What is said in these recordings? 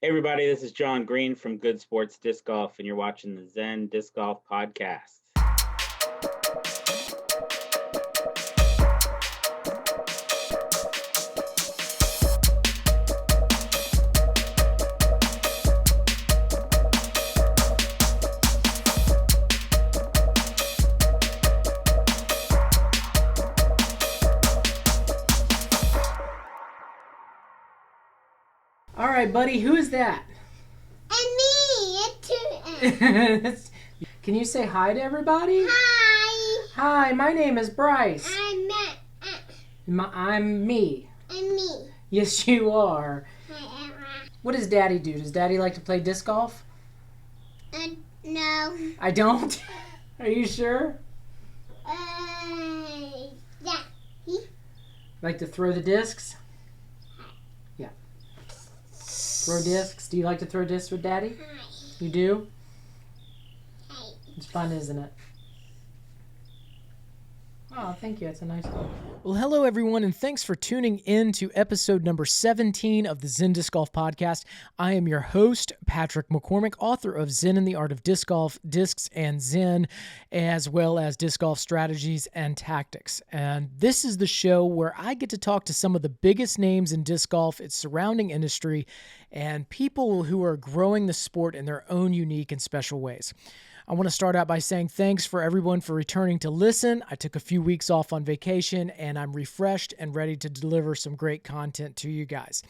Hey everybody, this is Jon Greene from Good Sports Disc Golf, and you're watching the Zen Disc Golf Podcast. All right, buddy, who is that? And me, it's Can you say hi to everybody? Hi. Hi, my name is Bryce. I'm Matt. I'm me. And me. Yes, you are. Hi, Emma. What does Daddy do? Does Daddy like to play disc golf? No. I don't. Are you sure? Yeah. Like to throw the discs? Yeah. Throw discs? Do you like to throw discs with Daddy? Hi. You do? Hi. It's fun, isn't it? Oh, thank you. That's a nice one. Well, hello, everyone, and thanks for tuning in to episode number 17 of the Zen Disc Golf Podcast. I am your host, Patrick McCormick, author of Zen and the Art of Disc Golf, Discs and Zen, as well as Disc Golf Strategies and Tactics. And this is the show where I get to talk to some of the biggest names in disc golf, its surrounding industry, and people who are growing the sport in their own unique and special ways. I want to start out by saying thanks for everyone for returning to listen. I took a few weeks off on vacation and I'm refreshed and ready to deliver some great content to you guys.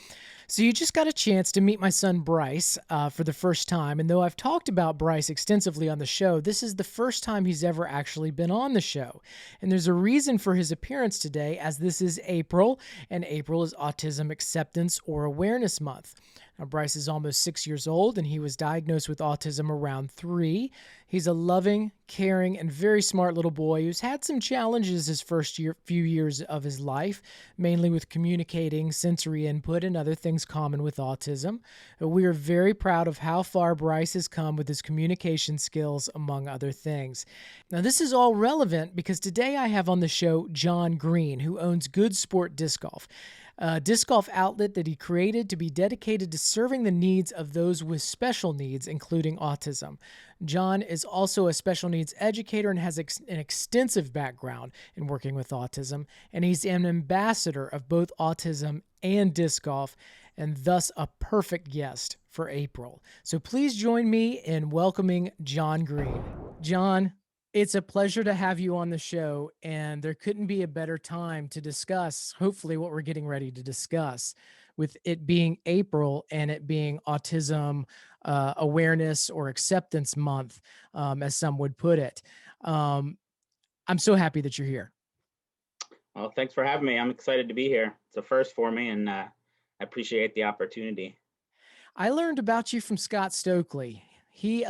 So you just got a chance to meet my son Bryce for the first time. And though I've talked about Bryce extensively on the show, this is the first time he's ever actually been on the show. And there's a reason for his appearance today, as this is April, and April is Autism Acceptance or Awareness Month. Now, Bryce is almost 6 years old, and he was diagnosed with autism around 3. He's a loving, caring, and very smart little boy who's had some challenges his few years of his life, mainly with communicating, sensory input, and other things common with autism. We are very proud of how far Bryce has come with his communication skills, among other things. Now, this is all relevant because today I have on the show Jon Greene, who owns Good Sport Disc Golf, a disc golf outlet that he created to be dedicated to serving the needs of those with special needs, including autism. Jon is also a special needs educator and has an extensive background in working with autism, and he's an ambassador of both autism and disc golf, and thus a perfect guest for April. So please join me in welcoming Jon Greene. Jon, it's a pleasure to have you on the show, and there couldn't be a better time to discuss, hopefully, what we're getting ready to discuss, with it being April and it being Autism Awareness or Acceptance Month, as some would put it. I'm so happy that you're here. Well, thanks for having me. I'm excited to be here. It's a first for me, and I appreciate the opportunity. I learned about you from Scott Stokely. He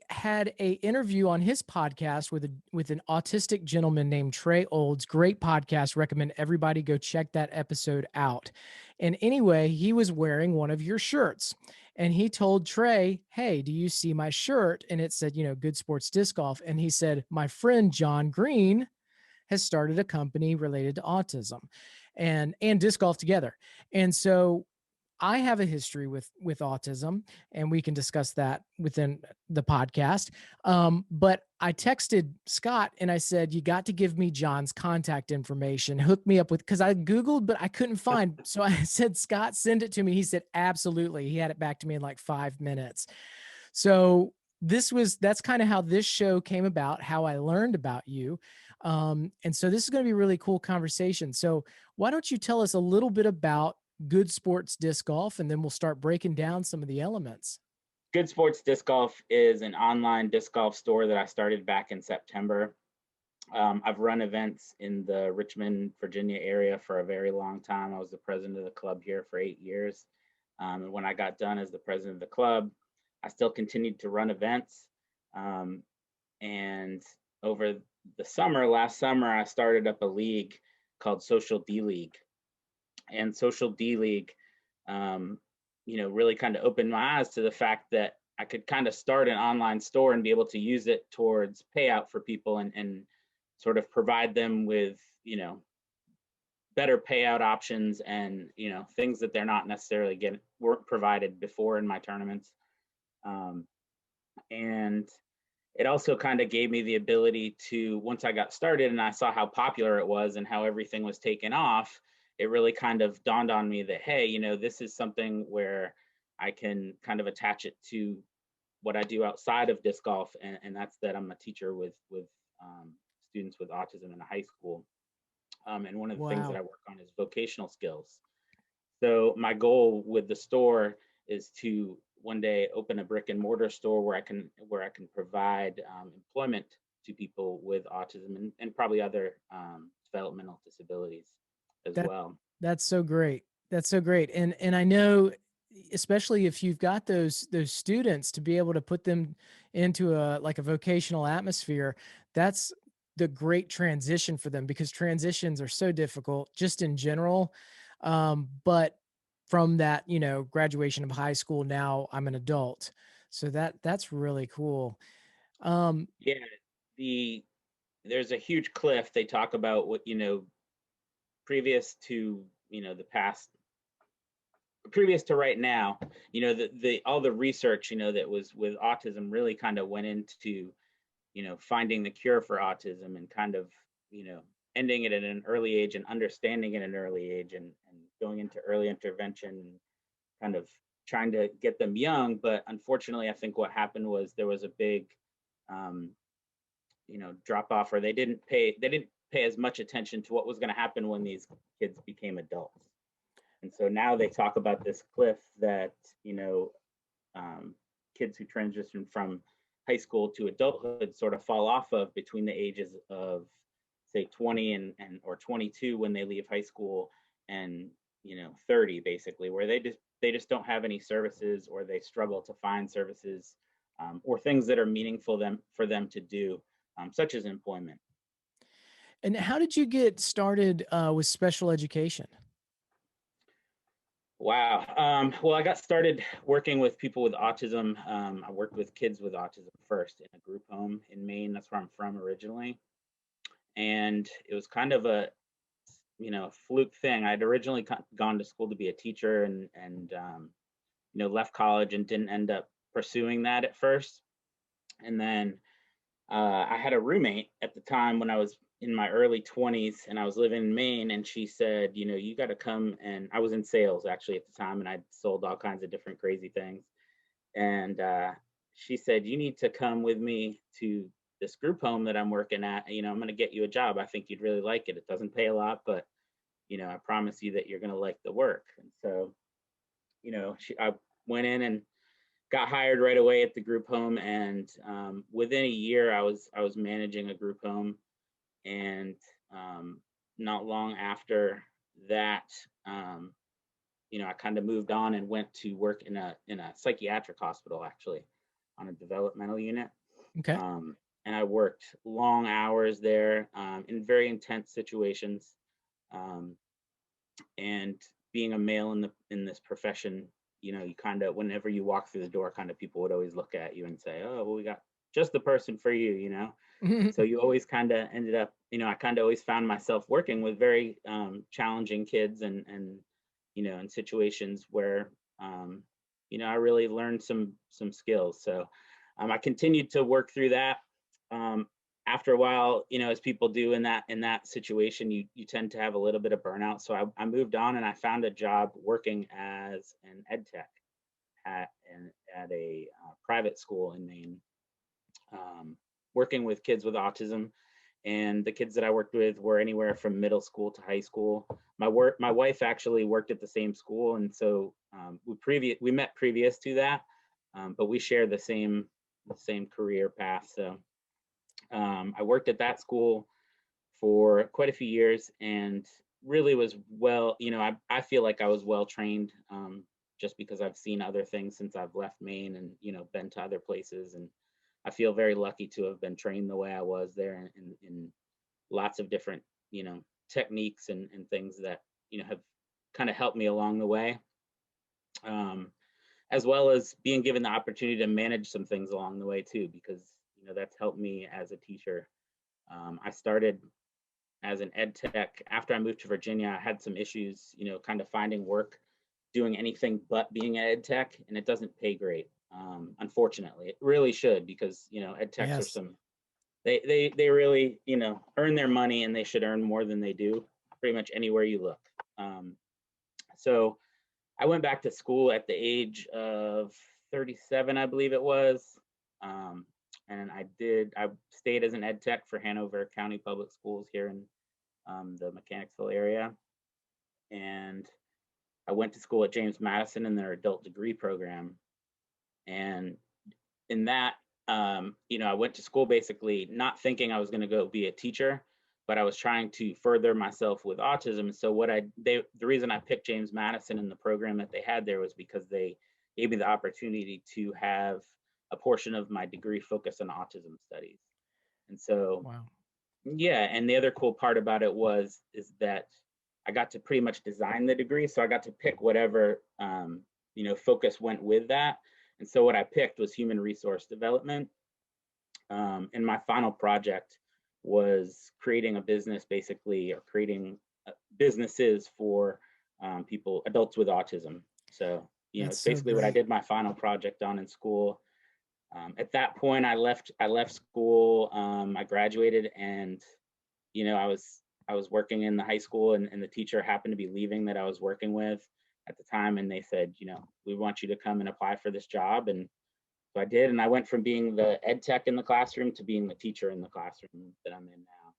had an interview on his podcast with an autistic gentleman named Trey Olds. Great podcast. Recommend everybody go check that episode out. And anyway, he was wearing one of your shirts. And he told Trey, hey, do you see my shirt? And it said, Good Sports Disc Golf. And he said, my friend Jon Greene has started a company related to autism and disc golf together. And so I have a history with autism, and we can discuss that within the podcast. But I texted Scott and I said, you got to give me Jon's contact information, hook me up with, because I Googled, but I couldn't find. So I said, Scott, send it to me. He said, absolutely. He had it back to me in like 5 minutes. So that's kind of how this show came about, how I learned about you. And so this is going to be a really cool conversation. So why don't you tell us a little bit about Good Sports Disc Golf, and then we'll start breaking down some of the elements. Good Sports Disc Golf is an online disc golf store that I started back in September. I've run events in the Richmond, Virginia area for a very long time. I was the president of the club here for 8 years. And when I got done as the president of the club, I still continued to run events. And over the last summer, I started up a league called Social D League. And Social D League, really kind of opened my eyes to the fact that I could kind of start an online store and be able to use it towards payout for people and sort of provide them with, better payout options and, things that they're not necessarily weren't provided before in my tournaments. And it also kind of gave me the ability to, once I got started and I saw how popular it was and how everything was taken off, it really kind of dawned on me that, hey, this is something where I can kind of attach it to what I do outside of disc golf, and that's that I'm a teacher with students with autism in a high school. And one of the things that Wow. I work on is vocational skills. So my goal with the store is to one day open a brick and mortar store where I can provide employment to people with autism and probably other developmental disabilities as That well. that's so great. That's so great. And I know, especially if you've got those students, to be able to put them into a like a vocational atmosphere, that's the great transition for them, because transitions are so difficult just in general. But from that, graduation of high school, now I'm an adult. So that's really cool. Um, Yeah, there's a huge cliff they talk about what previous to the past previous to right now, the all the research that was with autism really kind of went into finding the cure for autism and kind of ending it at an early age and understanding it at an early age and going into early intervention and kind of trying to get them young. But unfortunately, I think what happened was there was a big um, drop off, or they didn't pay as much attention to what was going to happen when these kids became adults. And so now they talk about this cliff that um, kids who transition from high school to adulthood sort of fall off of between the ages of say 20 and or 22 when they leave high school, and 30 basically, where they just don't have any services, or they struggle to find services, or things that are meaningful for them to do, such as employment. and how did you get started with special education? Wow. Well, I got started working with people with autism. I worked with kids with autism first in a group home in Maine. That's where I'm from originally. And it was kind of a, fluke thing. I'd originally gone to school to be a teacher and left college and didn't end up pursuing that at first. And then I had a roommate at the time when I was in my early 20s and I was living in Maine, and she said, you got to come. And I was in sales actually at the time, and I'd sold all kinds of different crazy things. And she said, you need to come with me to this group home that I'm working at. I'm going to get you a job. I think you'd really like it. It doesn't pay a lot, but I promise you that you're going to like the work. And so, I went in and got hired right away at the group home, and within a year I was managing a group home. And not long after that, I kind of moved on and went to work in a psychiatric hospital, actually, on a developmental unit. Okay. And I worked long hours there, in very intense situations. Um, and being a male in this profession, you kind of, whenever you walk through the door, kind of people would always look at you and say, oh, well, we got just the person for you. So you always kind of ended up, I kind of always found myself working with very challenging kids, and in situations where I really learned some skills. So I continued to work through that. After a while, as people do in that situation, you tend to have a little bit of burnout. So I moved on and I found a job working as an ed tech at a private school in Maine, um, working with kids with autism. And the kids that I worked with were anywhere from middle school to high school. My wife actually worked at the same school, and so we met previous to that, but we share the same career path. So I worked at that school for quite a few years, and really was well, I feel like I was well trained, just because I've seen other things since I've left Maine and, been to other places. And I feel very lucky to have been trained the way I was there in lots of different, techniques and things that, have kind of helped me along the way. Um, as well as being given the opportunity to manage some things along the way too, because, that's helped me as a teacher. I started as an ed tech. After I moved to Virginia, I had some issues, kind of finding work doing anything but being an ed tech, and it doesn't pay great. Unfortunately, it really should, because ed techs are Yes. some they really earn their money, and they should earn more than they do pretty much anywhere you look. So I went back to school at the age of 37, I believe it was. And I stayed as an ed tech for Hanover County Public Schools here in the Mechanicsville area. And I went to school at James Madison in their adult degree program. And in that, I went to school basically not thinking I was going to go be a teacher, but I was trying to further myself with autism. So the reason I picked James Madison in the program that they had there was because they gave me the opportunity to have a portion of my degree focus on autism studies. And so, Wow. yeah. And the other cool part about it is that I got to pretty much design the degree. So I got to pick whatever, focus went with that. And so what I picked was human resource development. And my final project was creating a business, basically, or creating businesses for adults with autism. So, it's basically what I did my final project on in school. At that point, I left school. I graduated, and I was working in the high school, and the teacher happened to be leaving that I was working with at the time, and they said, we want you to come and apply for this job. And so I did, and I went from being the ed tech in the classroom to being the teacher in the classroom that I'm in now.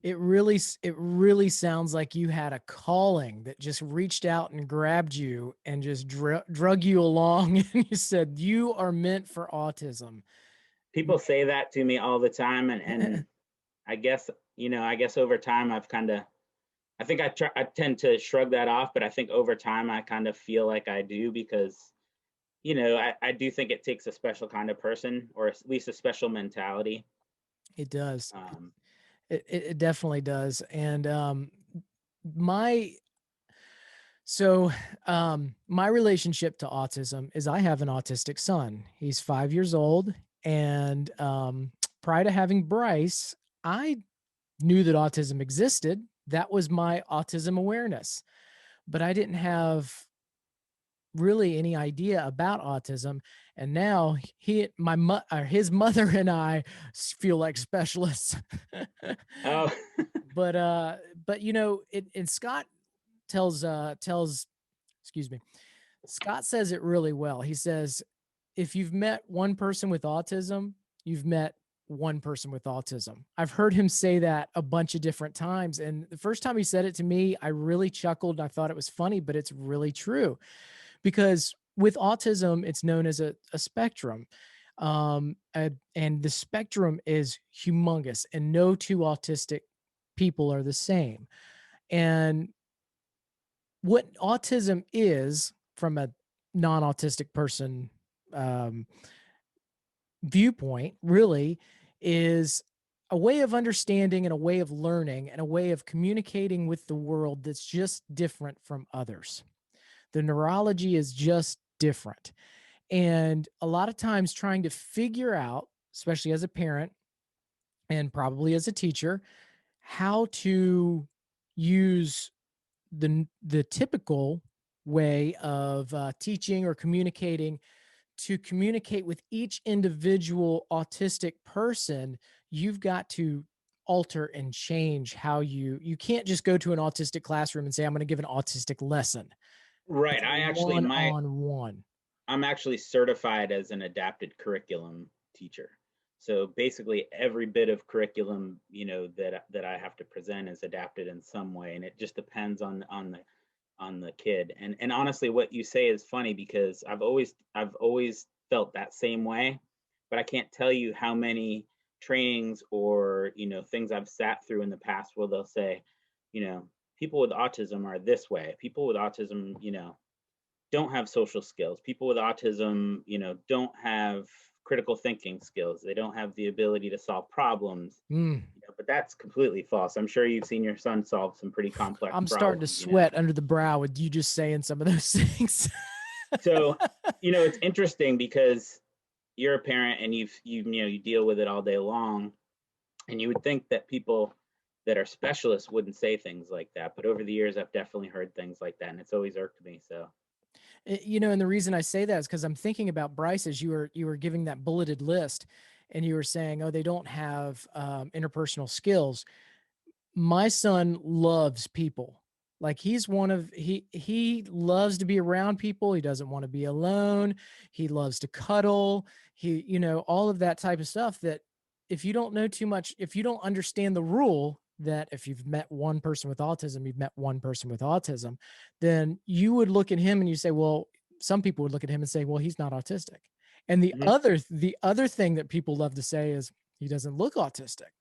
It really sounds like you had a calling that just reached out and grabbed you and just drug you along, and you said, you are meant for autism. People say that to me all the time, and I guess over time I think I tend to shrug that off, but I think over time I kind of feel like I do, because I do think it takes a special kind of person, or at least a special mentality. It does. It definitely does. And my relationship to autism is I have an autistic son. He's 5 years old. And prior to having Bryce, I knew that autism existed. That was my autism awareness. But I didn't have really any idea about autism. And now his mother and I feel like specialists. Oh, but and Scott tells excuse me, Scott says it really well. He says, if you've met one person with autism, you've met one person with autism. I've heard him say that a bunch of different times. And the first time he said it to me, I really chuckled and I thought it was funny, but it's really true. Because with autism, it's known as a spectrum. And the spectrum is humongous, and no two autistic people are the same. And what autism is, from a non-autistic person viewpoint, really is a way of understanding and a way of learning and a way of communicating with the world that's just different from others. The neurology is just different. And a lot of times trying to figure out, especially as a parent and probably as a teacher, how to use the typical way of teaching or communicating to communicate with each individual autistic person, you've got to alter and change how you can't just go to an autistic classroom and say, I'm going to give an autistic lesson. right. One-on-one. I'm actually certified as an adapted curriculum teacher. So basically every bit of curriculum, that I have to present is adapted in some way. And it just depends on the kid. And honestly, what you say is funny, because I've always felt that same way, but I can't tell you how many trainings or things I've sat through in the past where they'll say, people with autism are this way. People with autism, don't have social skills. People with autism, don't have critical thinking skills. They don't have the ability to solve problems. But that's completely false. I'm sure you've seen your son solve some pretty complex I'm problems. starting to sweat under the brow with you just saying some of those things. So, it's interesting because you're a parent and you deal with it all day long, and you would think that people that are specialists wouldn't say things like that. But over the years, I've definitely heard things like that, and it's always irked me. So, And the reason I say that is because I'm thinking about Bryce as you were giving that bulleted list, and you were saying, oh, they don't have interpersonal skills. My son loves people. Like he loves to be around people. He doesn't want to be alone. He loves to cuddle. All of that type of stuff that if you don't know too much, if you don't understand the rule that if you've met one person with autism, you've met one person with autism, then you would look at him and you say, well, some people would look at him and say, well, he's not autistic. And the other thing that people love to say is he doesn't look autistic.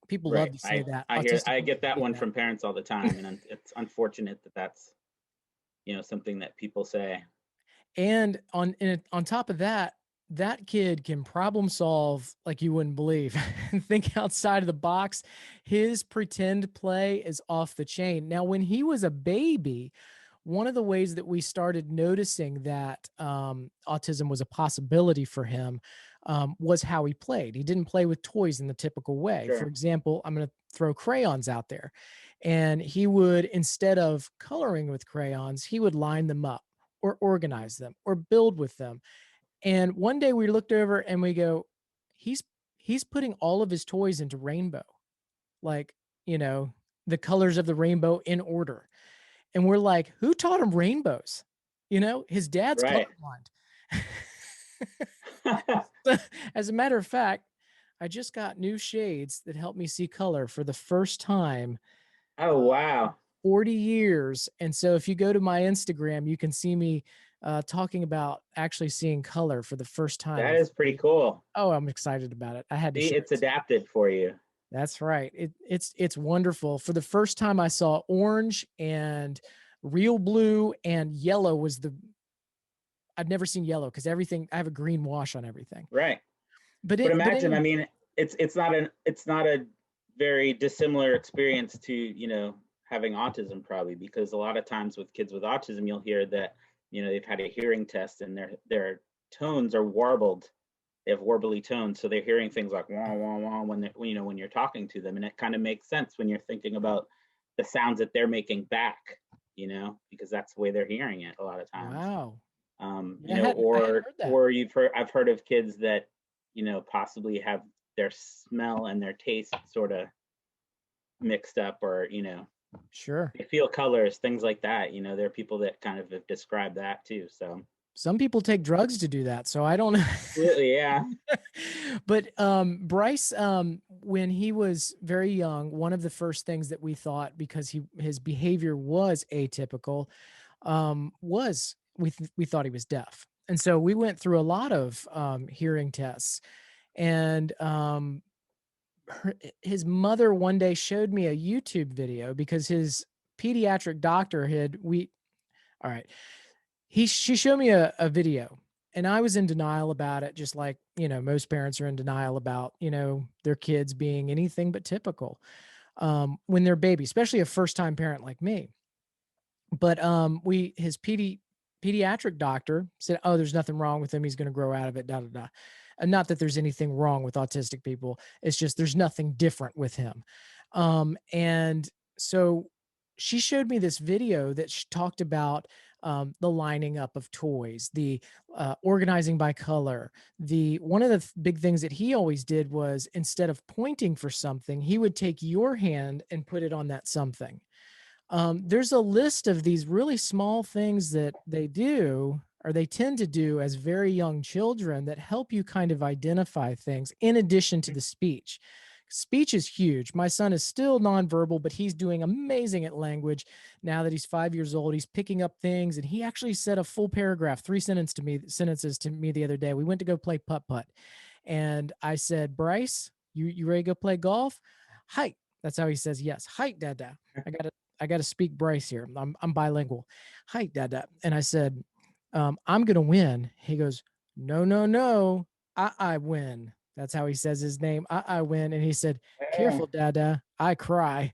People right. love to say that. I Autistic get that hate one from parents all the time, and it's unfortunate that that's something that people say. And on top of that, that kid can problem solve like you wouldn't believe. Think outside of the box. His pretend play is off the chain. Now, when he was a baby, one of the ways that we started noticing that autism was a possibility for him was how he played. He didn't play with toys in the typical way. Sure. For example, I'm going to throw crayons out there, and he would, instead of coloring with crayons, he would line them up or organize them or build with them. And one day we looked over and we go, he's putting all of his toys into rainbow, like, the colors of the rainbow in order. And we're like, who taught him rainbows? His dad's Right. colorblind. As a matter of fact, I just got new shades that help me see color for the first time. Oh, wow. 40 years. And so if you go to my Instagram, you can see me talking about actually seeing color for the first time. That is pretty cool. Oh, I'm excited about it. I had to See, show it's it. adapted for you. That's right. It's wonderful. For the first time, I saw orange and real blue, and yellow was I'd never seen yellow because everything, I have a green wash on everything. Right. But imagine, anyway, I mean, it's not a very dissimilar experience to, having autism, probably, because a lot of times with kids with autism, you'll hear that, they've had a hearing test and their tones are warbled. They have warbly tones, so they're hearing things like wah wah wah when you're talking to them, and it kind of makes sense when you're thinking about the sounds that they're making back, because that's the way they're hearing it a lot of times. wow. Or I've heard of kids that possibly have their smell and their taste sort of mixed up, or Sure. they feel colors, things like that. There are people that kind of have described that too. So Some people take drugs to do that, so I don't know. absolutely, yeah. But Bryce, when he was very young, one of the first things that we thought, because his behavior was atypical, was we thought he was deaf. And so we went through a lot of hearing tests. And his mother one day showed me a YouTube video because his pediatric doctor all right. She showed me a video, and I was in denial about it, just like, most parents are in denial about, their kids being anything but typical when they're baby, especially a first-time parent like me. But his pediatric doctor said, oh, there's nothing wrong with him. He's going to grow out of it, da, da, da. And not that there's anything wrong with autistic people. It's just there's nothing different with him. And so she showed me this video that she talked about the lining up of toys, the organizing by color. One of the big things that he always did was, instead of pointing for something, he would take your hand and put it on that something. There's a list of these really small things that they do, or they tend to do as very young children, that help you kind of identify things in addition to the speech. Speech is huge. My son is still nonverbal, but he's doing amazing at language now that he's 5 years old. He's picking up things, and he actually said a full paragraph, 3 sentences to me the other day. We went to go play putt-putt, and I said, Bryce, you ready to go play golf? Height. That's how he says yes. Height, Dada. I got to speak Bryce here. I'm bilingual. Height, Dada. And I said, I'm going to win. He goes, no, no, no. I win. That's how he says his name. I win. And he said, careful, Dada. I cry.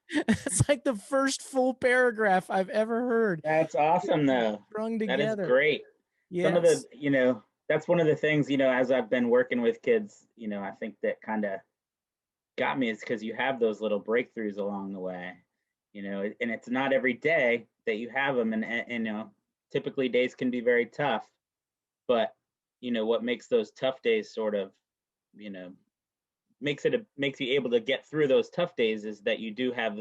It's like the first full paragraph I've ever heard. That's awesome, though. Strung together. That is great. Yes. Some of the, that's one of the things, as I've been working with kids, I think that kind of got me is because you have those little breakthroughs along the way, and it's not every day that you have them. And typically days can be very tough, but, what makes those tough days sort of, you know, makes you able to get through those tough days is that you do have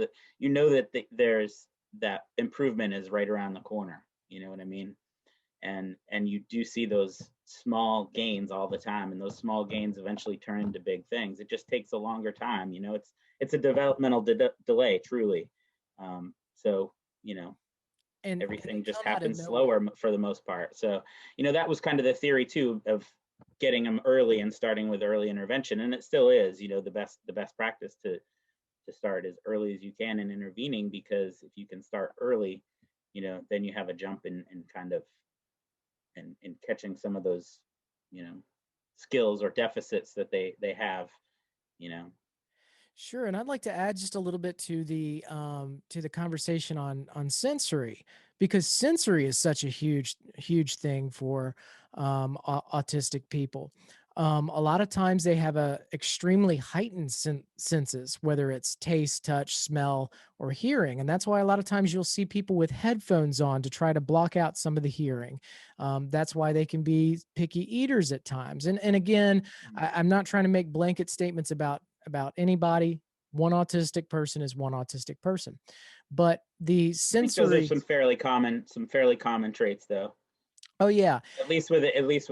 there's that improvement is right around the corner. You know what I mean? And you do see those small gains all the time, and those small gains eventually turn into big things. It just takes a longer time. It's a developmental delay, truly. So And everything they just come out of happens nowhere. slower for the most part. So that was kind of the theory too of getting them early and starting with early intervention, and it still is the best practice to start as early as you can in intervening, because if you can start early, then you have a jump in kind of in catching some of those, skills or deficits that they have, you know. Sure, and I'd like to add just a little bit to the conversation on sensory, because sensory is such a huge thing for autistic people. A lot of times they have a extremely heightened senses, whether it's taste, touch, smell, or hearing, and that's why a lot of times you'll see people with headphones on to try to block out some of the hearing. That's why they can be picky eaters at times. And again, I'm not trying to make blanket statements about anybody. One autistic person is one autistic person, but the I think those are sensory. some fairly common traits, though. Oh yeah, At least with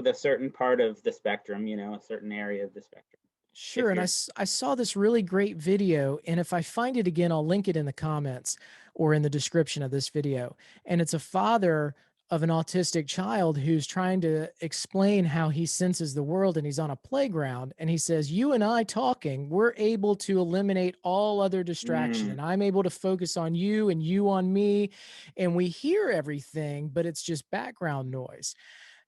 a certain part of the spectrum, a certain area of the spectrum. sure. If And you're I saw this really great video, and if I find it again, I'll link it in the comments or in the description of this video. And it's a father of an autistic child who's trying to explain how he senses the world, and he's on a playground, and he says, "You and I talking, we're able to eliminate all other distraction, mm, and I'm able to focus on you and you on me, and we hear everything, but it's just background noise."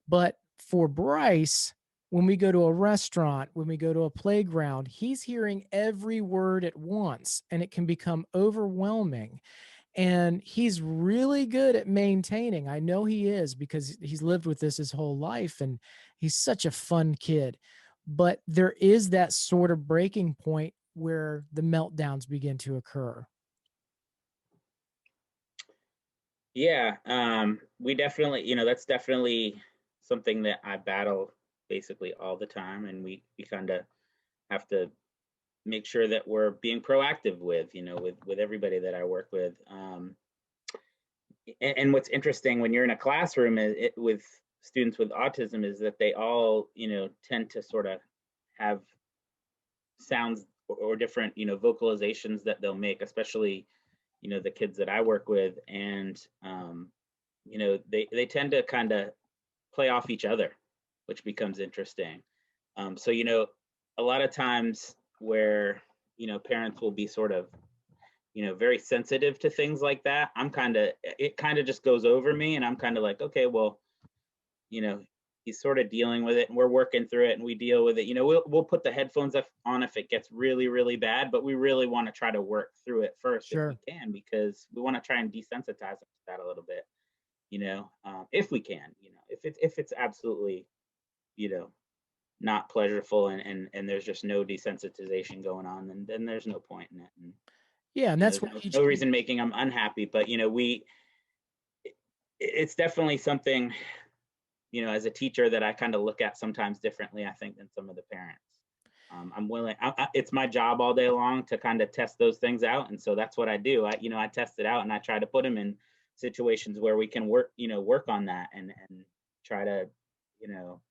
But for Bryce, when we go to a restaurant, when we go to a playground, he's hearing every word at once, and it can become overwhelming. And he's really good at maintaining. I know he is, because he's lived with this his whole life, and he's such a fun kid. But there is that sort of breaking point where the meltdowns begin to occur. yeah, we definitely, that's definitely something that I battle basically all the time, and we kind of have to make sure that we're being proactive with everybody that I work with. And what's interesting when you're in a classroom with students with autism is that they all, tend to sort of have sounds or different, vocalizations that they'll make, especially, the kids that I work with. And, they tend to kind of play off each other, which becomes interesting. So, a lot of times where, parents will be sort of, very sensitive to things like that, it kind of just goes over me, and I'm kind of like, okay, well, you know, he's sort of dealing with it, and we're working through it, and we deal with it. We'll put the headphones on if it gets really, really bad, but we really want to try to work through it first if we Sure. can, because we want to try and desensitize them to that a little bit, if we can, if it's absolutely, you know, not pleasurable, and there's just no desensitization going on, then there's no point in it. And Yeah. And that's there's why no reason making them unhappy. But it's definitely something, as a teacher, that I kind of look at sometimes differently, I think, than some of the parents. I'm willing. It's my job all day long to kind of test those things out, and so that's what I do. I test it out, and I try to put them in situations where we can work on that, and try to, you know,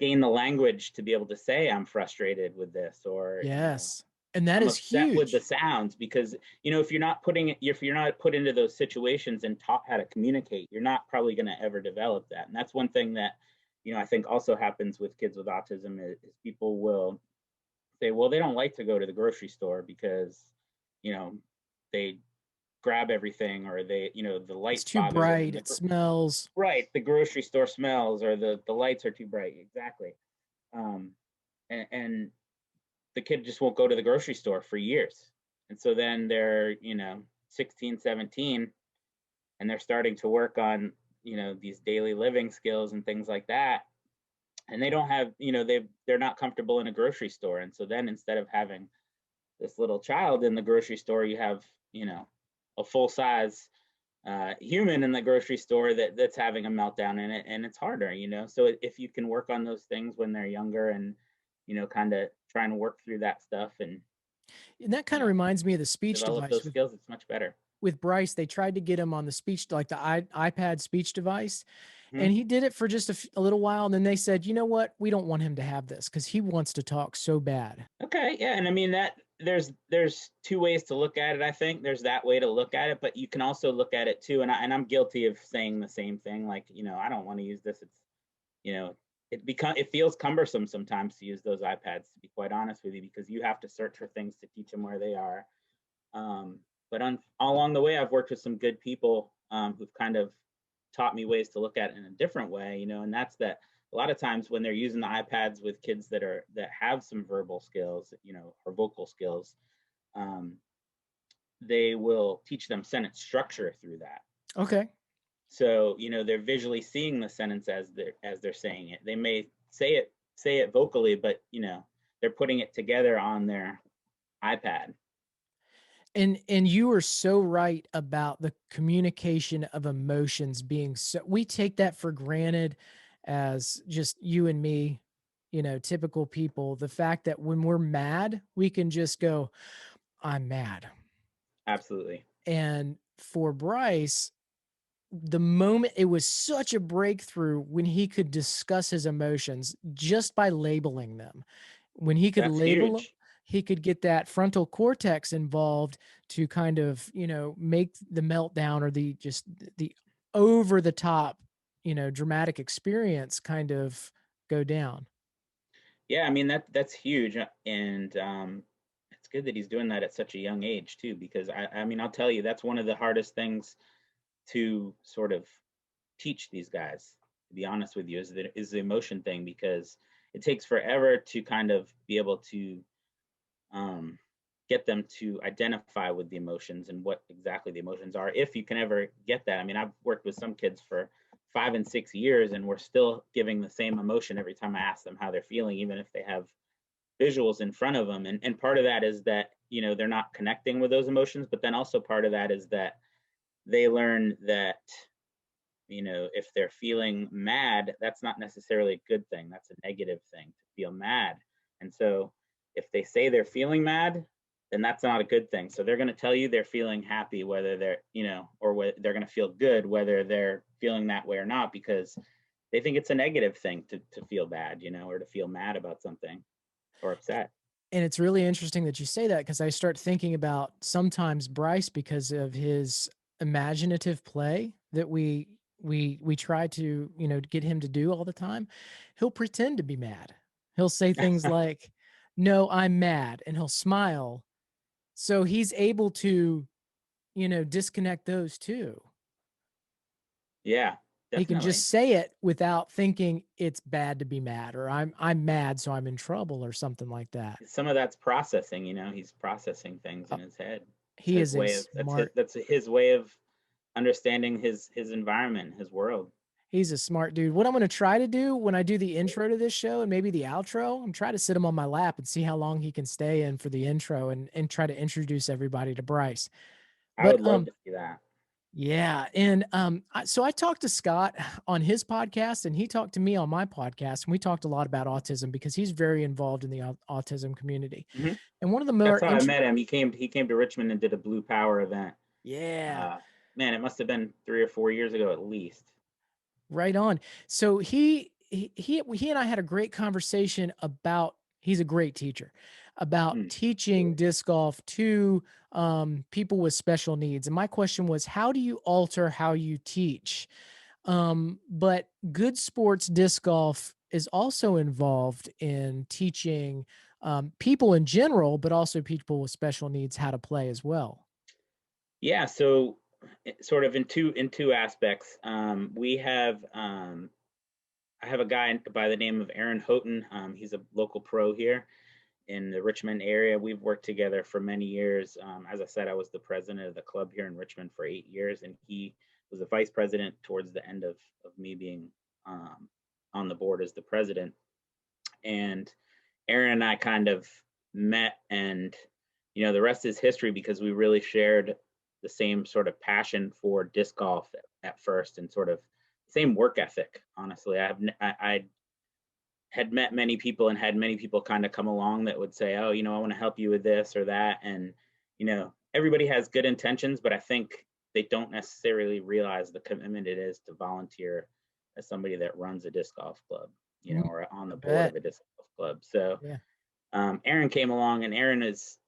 gain the language to be able to say I'm frustrated with this, or Yes. And that I'm is upset with the huge. sounds, because if you're not put into those situations and taught how to communicate, you're not probably going to ever develop that. And that's one thing that, I think also happens with kids with autism is people will say, well, they don't like to go to the grocery store because, you know, they grab everything, or the It's lights too bother them. bright. It smells. Right, the grocery store smells, or the lights are too bright. Exactly. Um, and the kid just won't go to the grocery store for years. And so then they're, 16, 17, and they're starting to work on, these daily living skills and things like that. And they don't have, they're not comfortable in a grocery store. And so then instead of having this little child in the grocery store, you have, a full size human in the grocery store that's having a meltdown in it, and it's harder. So if you can work on those things when they're younger, and kind of trying to work through that stuff, and And that you kind of know reminds me of the speech develop device those skills, it's much better. with Bryce. They tried to get him on the speech, like the iPad speech device. Mhm. And he did it for just a little while. And then they said, you know what? We don't want him to have this because he wants to talk so bad. Okay, yeah, and I mean that there's two ways to look at it. I think there's that way to look at it, but you can also look at it too. And I'm guilty of saying the same thing. Like, I don't want to use this. It's, you know, it feels cumbersome sometimes to use those iPads. To be quite honest with you, because you have to search for things to teach them where they are. But all along the way, I've worked with some good people who've kind of taught me ways to look at it in a different way. And that's that a lot of times when they're using the iPads with kids that have some verbal skills, or vocal skills, um, they will teach them sentence structure through that. Okay. So they're visually seeing the sentence as they're saying it. They may say it vocally, but they're putting it together on their iPad. And you are so right about the communication of emotions being so, we take that for granted as just you and me, typical people. The fact that when we're mad, we can just go, I'm mad. Absolutely. And for Bryce, the moment, it was such a breakthrough when he could discuss his emotions just by labeling them. When he could That's label them, huge. he could get that frontal cortex involved to kind of, make the meltdown or the over the top, dramatic experience kind of go down. Yeah, I mean that's huge, and it's good that he's doing that at such a young age too. Because I mean, I'll tell you, that's one of the hardest things to sort of teach these guys. To be honest with you, is the emotion thing, because it takes forever to kind of be able to um, get them to identify with the emotions and what exactly the emotions are, if you can ever get that. I mean, I've worked with some kids for 5 and 6 years, and we're still giving the same emotion every time I ask them how they're feeling, even if they have visuals in front of them. And part of that is that they're not connecting with those emotions, but then also part of that is that they learn that if they're feeling mad, that's not necessarily a good thing. That's a negative thing to feel mad. And so if they say they're feeling mad, then that's not a good thing. So they're going to tell you they're feeling happy, whether they're, or they're going to feel good, whether they're feeling that way or not, because they think it's a negative thing to feel bad, or to feel mad about something or upset. And it's really interesting that you say that, because I start thinking about sometimes Bryce, because of his imaginative play that we try to, get him to do all the time. He'll pretend to be mad. He'll say things like, "No, I'm mad," and he'll smile. So he's able to, disconnect those two. Yeah, He can definitely. just say it without thinking it's bad to be mad, or I'm mad, so I'm in trouble, or something like that. Some of that's processing, he's processing things in his head. It's He his is a way of smart that's his way of understanding his environment, his world. He's a smart dude. What I'm going to try to do when I do the intro to this show and maybe the outro, I'm trying to sit him on my lap and see how long he can stay in for the intro, and try to introduce everybody to Bryce. I But would love to see that. yeah, and so I talked to Scott on his podcast, and he talked to me on my podcast, and we talked a lot about autism because he's very involved in the autism community. Hmm. And one of the That's more how I met him. He came to Richmond and did a Blue Power event. yeah, Man, it must have been 3 or 4 years ago at least. right on. So he and I had a great conversation about, he's a great teacher, about Hmm. teaching disc golf to people with special needs. And my question was, how do you alter how you teach? But Good Sports Disc Golf is also involved in teaching people in general, but also people with special needs how to play as well. Yeah, so sort of in two aspects. I have a guy by the name of Aaron Houghton. He's a local pro here in the Richmond area. We've worked together for many years. As I said, I was the president of the club here in Richmond for 8 years, and he was the vice president towards the end of me being on the board as the president. And Aaron and I kind of met and, the rest is history, because we really shared the same sort of passion for disc golf at first, and sort of same work ethic. Honestly, I had met many people and had many people kind of come along that would say, oh, I want to help you with this or that. And, everybody has good intentions, but I think they don't necessarily realize the commitment it is to volunteer as somebody that runs a disc golf club, Mm, or on the I board of bet. a disc golf club. So Yeah. Aaron came along, and Aaron is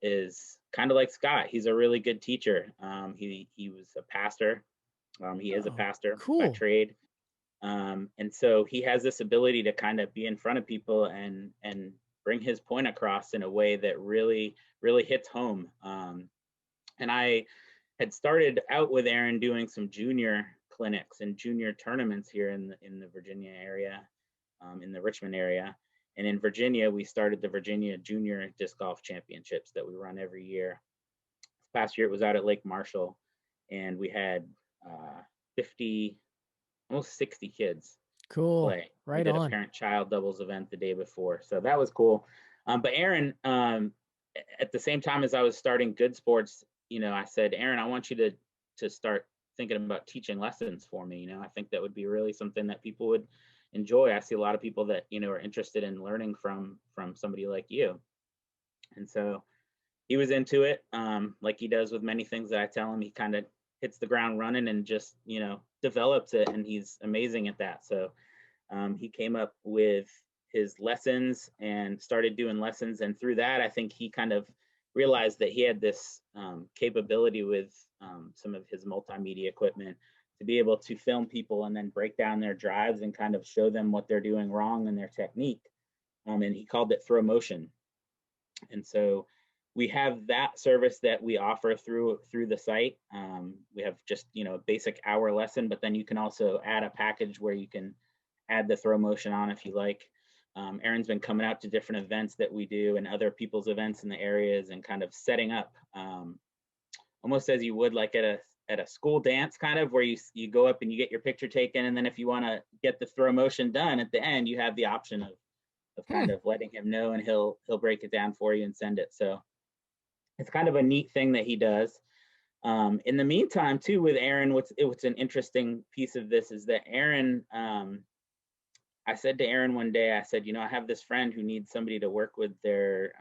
kind of like Scott. He's a really good teacher. He was a pastor. He is a Oh, pastor by cool. trade. And so he has this ability to kind of be in front of people and bring his point across in a way that really really hits home. And I had started out with Aaron doing some junior clinics and junior tournaments here in the Virginia area, in the Richmond area. And in Virginia, we started the Virginia Junior Disc Golf Championships that we run every year. This past year, it was out at Lake Marshall, and we had 50, almost 60 kids Cool. play. We Right did a on. parent-child doubles event the day before, so that was cool. But Aaron, at the same time as I was starting Good Sports, I said, Aaron, I want you to start thinking about teaching lessons for me. I think that would be really something that people would enjoy. I see a lot of people that are interested in learning from somebody like you, and so he was into it. Like he does with many things that I tell him. He kind of hits the ground running and just develops it, and he's amazing at that. So he came up with his lessons and started doing lessons. And through that, I think he kind of realized that he had this capability with some of his multimedia equipment to be able to film people and then break down their drives and kind of show them what they're doing wrong in their technique. And he called it Throw Motion. And so we have that service that we offer through the site. We have just a basic hour lesson, but then you can also add a package where you can add the throw motion on if you like. Aaron's been coming out to different events that we do and other people's events in the areas and kind of setting up almost as you would like at a school dance, kind of where you go up and you get your picture taken, and then if you want to get the throw motion done at the end, you have the option of kind of letting him know, and he'll break it down for you and send it. So it's kind of a neat thing that he does. In the meantime, too, with Aaron, what's an interesting piece of this is that Aaron, I said to Aaron one day, I said, I have this friend who needs somebody to work with their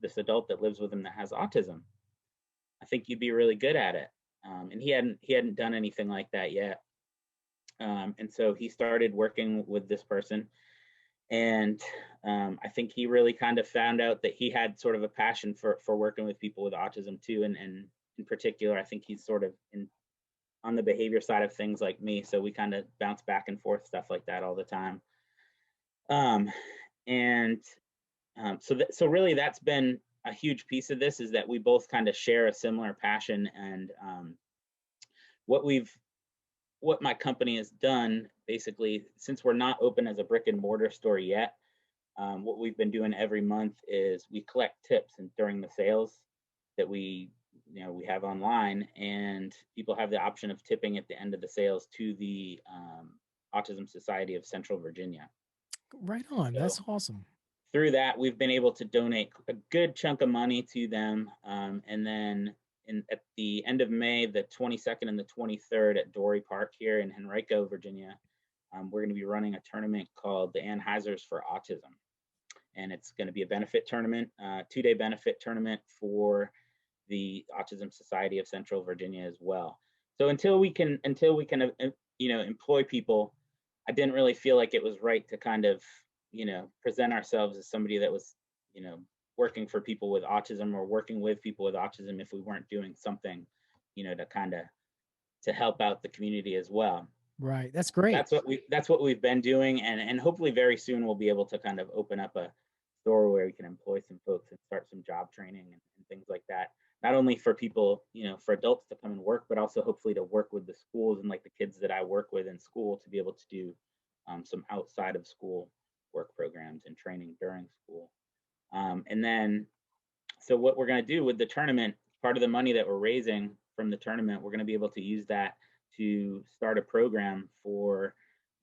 this adult that lives with him that has autism. I think you'd be really good at it. And he hadn't done anything like that yet. And so he started working with this person. And I think he really kind of found out that he had sort of a passion for working with people with autism too. And in particular, I think he's sort of on the behavior side of things like me. So we kind of bounce back and forth stuff like that all the time. So really that's been a huge piece of this, is that we both kind of share a similar passion. And what my company has done, basically, since we're not open as a brick and mortar store yet, what we've been doing every month is we collect tips and during the sales that we have online, and people have the option of tipping at the end of the sales to the Autism Society of Central Virginia. Right on. So That's awesome. through that, we've been able to donate a good chunk of money to them, and then at the end of May, the 22nd and the 23rd at Dory Park here in Henrico, Virginia, we're going to be running a tournament called the Anheisers for Autism. And it's going to be a benefit tournament, 2-day benefit tournament for the Autism Society of Central Virginia as well. So until we can employ people, I didn't really feel like it was right to kind of present ourselves as somebody that was working for people with autism or working with people with autism if we weren't doing something to kind of to help out the community as well. Right. That's great. That's what we've been doing, and hopefully very soon we'll be able to kind of open up a store where we can employ some folks and start some job training and things like that. Not only for people, for adults to come and work, but also hopefully to work with the schools and like the kids that I work with in school to be able to do some outside of school work programs and training during school. And then, so what we're going to do with the tournament, part of the money that we're raising from the tournament, we're going to be able to use that to start a program for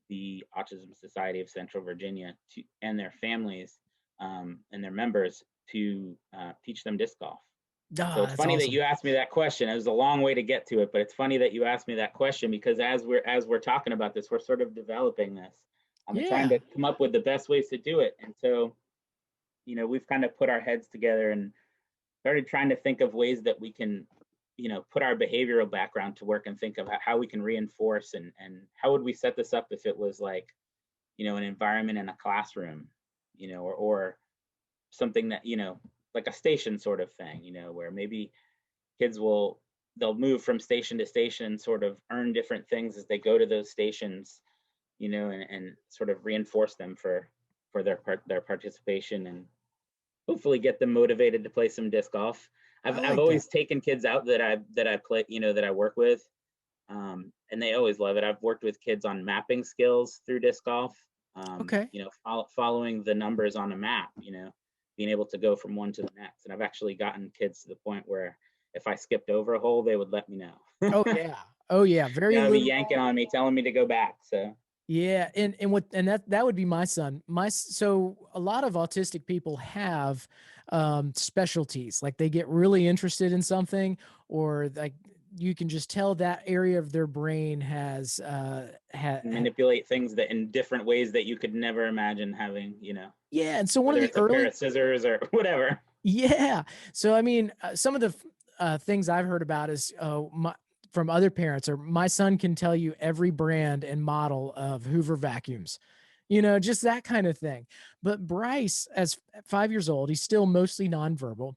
the Autism Society of Central Virginia and their families and their members to teach them disc golf. So Ah, it's that's funny that awesome. you asked me that question. It was a long way to get to it, but it's funny that you asked me that question because as we're talking about this, we're sort of developing this. I'm trying Yeah. to come up with the best ways to do it. And so, we've kind of put our heads together and started trying to think of ways that we can, put our behavioral background to work and think of how we can reinforce and how would we set this up if it was like, an environment in a classroom, or something that, like a station sort of thing, where maybe kids they'll move from station to station and sort of earn different things as they go to those stations, and sort of reinforce them for their participation and hopefully get them motivated to play some disc golf. I I've like that. always taken kids out that I play, that I work with, and they always love it. I've worked with kids on mapping skills through disc golf. Okay. Following the numbers on a map, being able to go from one to the next. And I've actually gotten kids to the point where if I skipped over a hole, they would let me know. Oh yeah. Oh yeah. Very They'd be yanking literal. on me, telling me to go back. So Yeah, and that would be my son. So a lot of autistic people have specialties. Like they get really interested in something, or like you can just tell that area of their brain has manipulate things that in different ways that you could never imagine having, yeah. And so one of whether the it's a pair early of scissors or whatever. yeah. So I mean, some of the things I've heard about is from other parents, or my son can tell you every brand and model of Hoover vacuums, just that kind of thing. But Bryce, as 5 years old, he's still mostly nonverbal,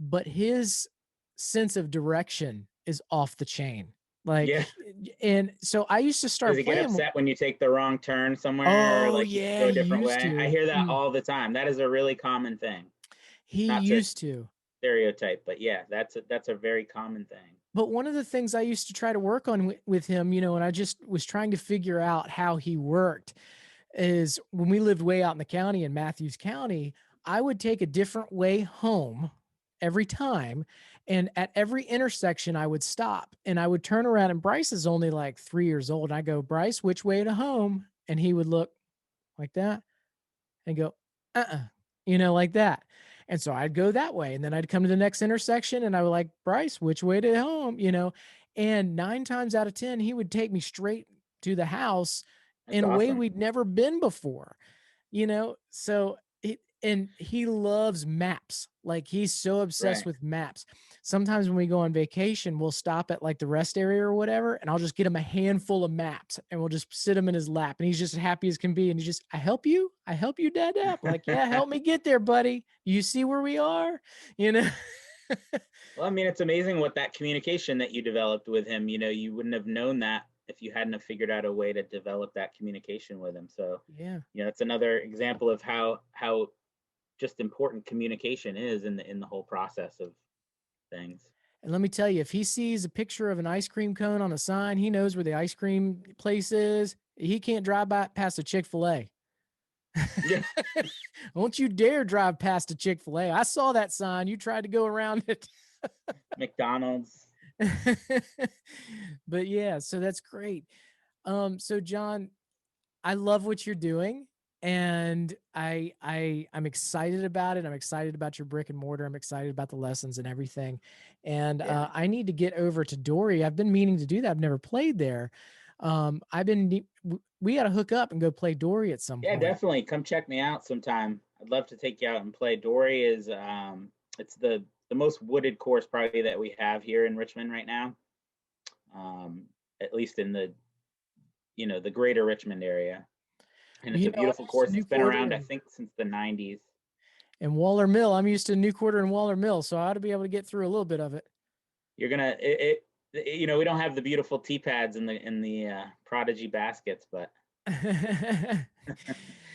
but his sense of direction is off the chain. Like, Yeah. and so I used to Does start he get playing. upset when you take the wrong turn somewhere or Oh like you yeah, go a he different used way? I to. hear that all the time. That is a really common thing. He Not to used to. stereotype, but yeah, that's a very common thing. But one of the things I used to try to work on with him, and I just was trying to figure out how he worked, is when we lived way out in the county in Matthews County, I would take a different way home every time. And at every intersection, I would stop and I would turn around. And Bryce is only like 3 years old. And I go, Bryce, which way to home? And he would look like that and go, like that. And so I'd go that way. And then I'd come to the next intersection and I would like, Bryce, which way to home? And 9 times out of 10, he would take me straight to the house That's in a way awesome. we'd never been before, So and he loves maps. Like he's so obsessed Right. with maps. Sometimes when we go on vacation, we'll stop at like the rest area or whatever, and I'll just get him a handful of maps and we'll just sit him in his lap. And he's just happy as can be. And he's just, I help you, Dad. Like, yeah, help me get there, buddy. You see where we are, you know? Well, I mean, it's amazing what that communication that you developed with him, you wouldn't have known that if you hadn't have figured out a way to develop that communication with him. So, Yeah. it's another example of how just important communication is in the whole process of things. And let me tell you, if he sees a picture of an ice cream cone on a sign, he knows where the ice cream place is. He can't drive by past a Chick-fil-A. Yeah. Don't you dare drive past a Chick-fil-A. I saw that sign. You tried to go around it. McDonald's. But yeah, so that's great. So Jon, I love what you're doing, and I'm excited about it. I'm excited about your brick and mortar. I'm excited about the lessons and everything. And Yeah. I need to get over to Dory. I've been meaning to do that. I've never played there. We got to hook up and go play Dory at some Yeah, point. definitely. Come check me out sometime. I'd love to take you out and play. Dory is it's the most wooded course probably that we have here in Richmond right now. At least in the greater Richmond area. And it's a I'm beautiful used to course. New It's been Quarter around I think since the 90s. and Waller Mill. I'm used to New Quarter and Waller Mill, so I ought to be able to get through a little bit of it. You're gonna we don't have the beautiful tee pads in the Prodigy baskets, but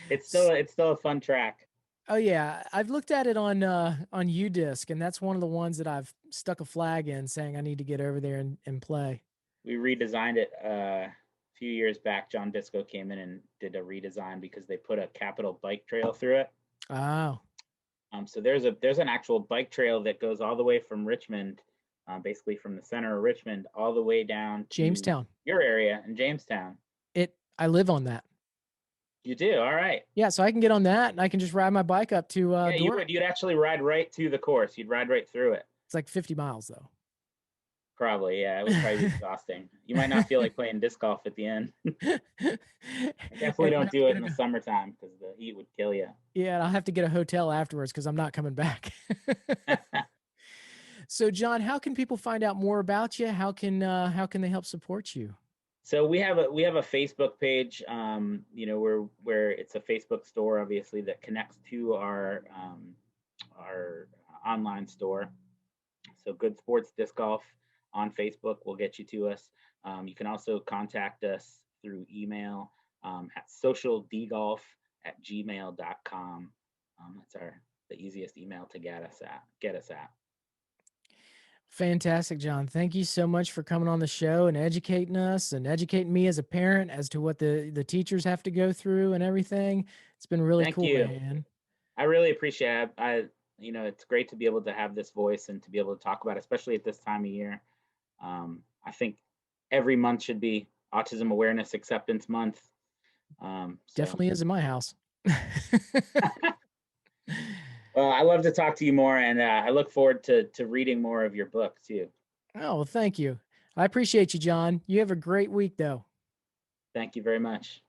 it's still a fun track. Oh yeah, I've looked at it on UDisc, and that's one of the ones that I've stuck a flag in saying I need to get over there and play. We redesigned it a few years back. John Disco came in and did a redesign because they put a capital bike trail through it. Oh, So there's an actual bike trail that goes all the way from Richmond, basically from the center of Richmond, all the way down to Jamestown. your area in Jamestown. I live on that. You do? All right. Yeah, so I can get on that and I can just ride my bike up to Yeah, you Dora. would. You'd actually ride right to the course. You'd ride right through it. It's like 50 miles though. Probably, yeah. It would probably be exhausting. You might not feel like playing disc golf at the end. I definitely And don't do it in the summertime because the heat would kill you. yeah, and I'll have to get a hotel afterwards because I'm not coming back. So, Jon, how can people find out more about you? How can they help support you? So we have a Facebook page, where it's a Facebook store, obviously, that connects to our online store. So Good Sports Disc Golf on Facebook will get you to us. You can also contact us through email at socialdgolf@gmail.com. That's the easiest email to get us at. Fantastic, Jon. Thank you so much for coming on the show and educating us and educating me as a parent as to what the teachers have to go through and everything. It's been really Thank cool, you. man. I really appreciate it. It's great to be able to have this voice and to be able to talk about it, especially at this time of year. I think every month should be Autism Awareness Acceptance Month. Definitely is in my house. Well, I love to talk to you more, and I look forward to reading more of your book too. Oh, well, thank you. I appreciate you, Jon. You have a great week, though. Thank you very much.